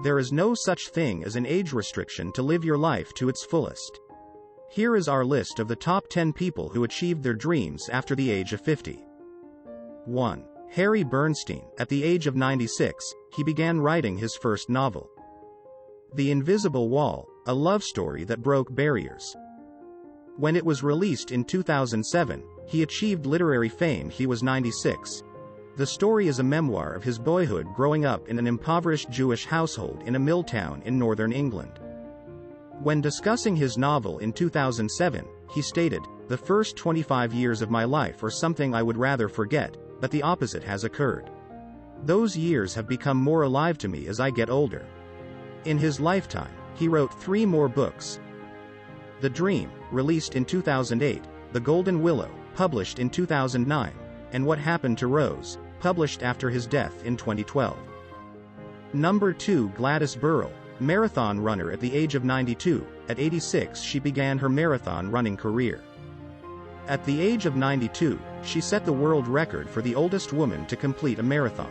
There is no such thing as an age restriction to live your life to its fullest. Here is our list of the top 10 people who achieved their dreams after the age of 50. 1. Harry Bernstein. At the age of 96, he began writing his first novel, The Invisible Wall, a love story that broke barriers. When it was released in 2007, he achieved literary fame. He was 96. The story is a memoir of his boyhood growing up in an impoverished Jewish household in a mill town in northern England. When discussing his novel in 2007, he stated, "The first 25 years of my life are something I would rather forget, but the opposite has occurred. Those years have become more alive to me as I get older." In his lifetime, he wrote 3 more books. The Dream, released in 2008, The Golden Willow, published in 2009, and What Happened to Rose, published after his death in 2012. Number 2. Gladys Burrell, marathon runner at the age of 92. At 86 she began her marathon running career. At the age of 92, she set the world record for the oldest woman to complete a marathon.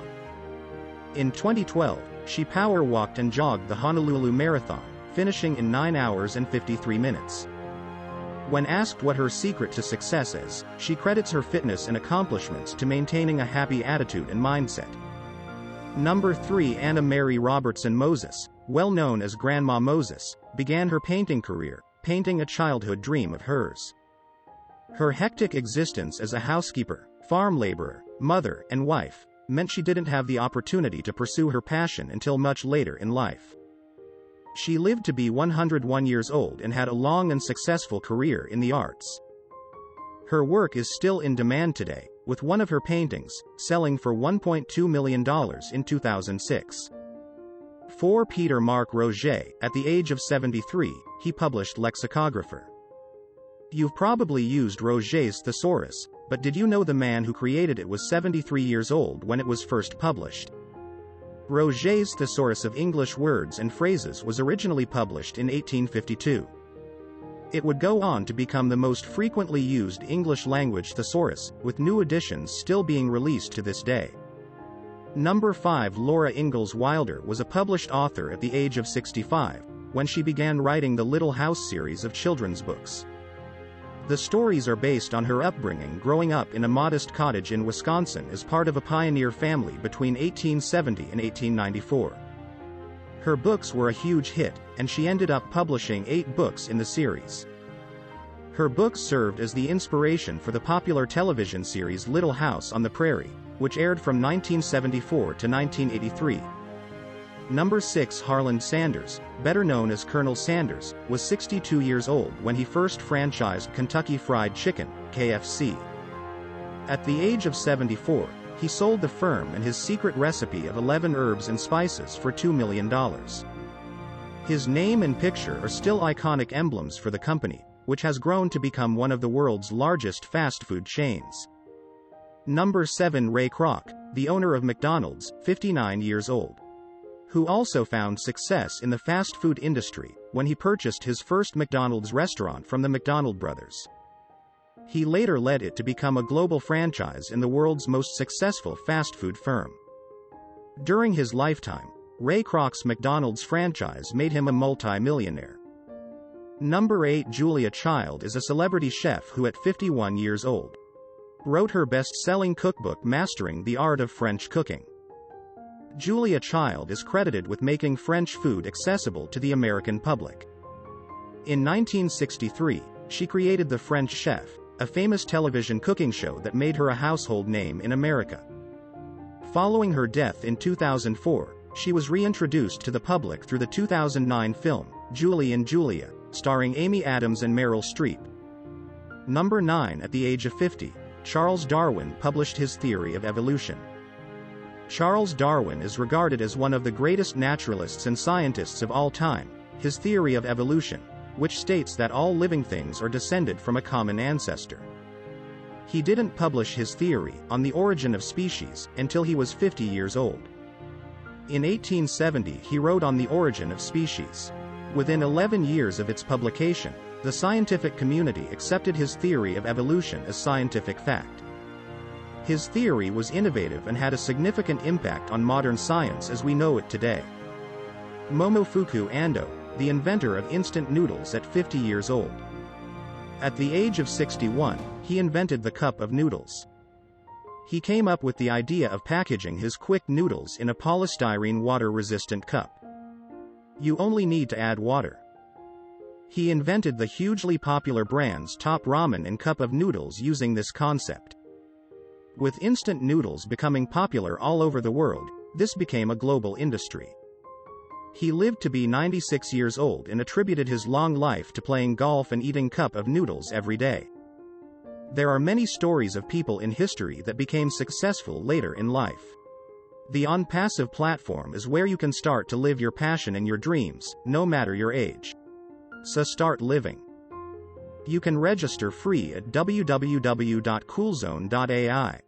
In 2012, she power walked and jogged the Honolulu Marathon, finishing in 9 hours and 53 minutes. When asked what her secret to success is, she credits her fitness and accomplishments to maintaining a happy attitude and mindset. Number 3. Anna Mary Robertson Moses, well known as Grandma Moses, began her painting career, painting a childhood dream of hers. Her hectic existence as a housekeeper, farm laborer, mother, and wife meant she didn't have the opportunity to pursue her passion until much later in life. She lived to be 101 years old and had a long and successful career in the arts. Her work is still in demand today, with one of her paintings selling for $1.2 million in 2006. 4. Peter Mark Roget. At the age of 73, he published Lexicographer. You've probably used Roget's thesaurus, but did you know the man who created it was 73 years old when it was first published? Roget's Thesaurus of English Words and Phrases was originally published in 1852. It would go on to become the most frequently used English-language thesaurus, with new editions still being released to this day. Number 5. Laura Ingalls Wilder was a published author at the age of 65, when she began writing the Little House series of children's books. The stories are based on her upbringing growing up in a modest cottage in Wisconsin as part of a pioneer family between 1870 and 1894. Her books were a huge hit, and she ended up publishing 8 books in the series. Her books served as the inspiration for the popular television series Little House on the Prairie, which aired from 1974 to 1983. Number 6. Harland Sanders, better known as Colonel Sanders, was 62 years old when he first franchised Kentucky Fried Chicken, KFC. At the age of 74, he sold the firm and his secret recipe of 11 herbs and spices for $2 million. His name and picture are still iconic emblems for the company, which has grown to become one of the world's largest fast food chains. Number 7. Ray Kroc, the owner of McDonald's, 59 years old, who also found success in the fast food industry when he purchased his first McDonald's restaurant from the McDonald brothers. He later led it to become a global franchise in the world's most successful fast food firm. During his lifetime, Ray Kroc's McDonald's franchise made him a multi-millionaire. Number 8. Julia Child is a celebrity chef who at 51 years old wrote her best-selling cookbook Mastering the Art of French Cooking. Julia Child is credited with making French food accessible to the American public. In 1963, she created The French Chef, a famous television cooking show that made her a household name in America. Following her death in 2004, she was reintroduced to the public through the 2009 film, Julie and Julia, starring Amy Adams and Meryl Streep. Number 9. At the age of 50, Charles Darwin published his theory of evolution. Charles Darwin is regarded as one of the greatest naturalists and scientists of all time. His theory of evolution, which states that all living things are descended from a common ancestor. He didn't publish his theory on the origin of species until he was 50 years old. In 1870 he wrote on the origin of species. Within 11 years of its publication, the scientific community accepted his theory of evolution as scientific fact. His theory was innovative and had a significant impact on modern science as we know it today. Momofuku Ando, the inventor of instant noodles at 50 years old. At the age of 61, he invented the cup of noodles. He came up with the idea of packaging his quick noodles in a polystyrene water-resistant cup. You only need to add water. He invented the hugely popular brands Top Ramen and Cup of Noodles using this concept. With instant noodles becoming popular all over the world, this became a global industry. He lived to be 96 years old and attributed his long life to playing golf and eating cup of noodles every day. There are many stories of people in history that became successful later in life. The Onpassive platform is where you can start to live your passion and your dreams, no matter your age. So start living. You can register free at www.coolzone.ai.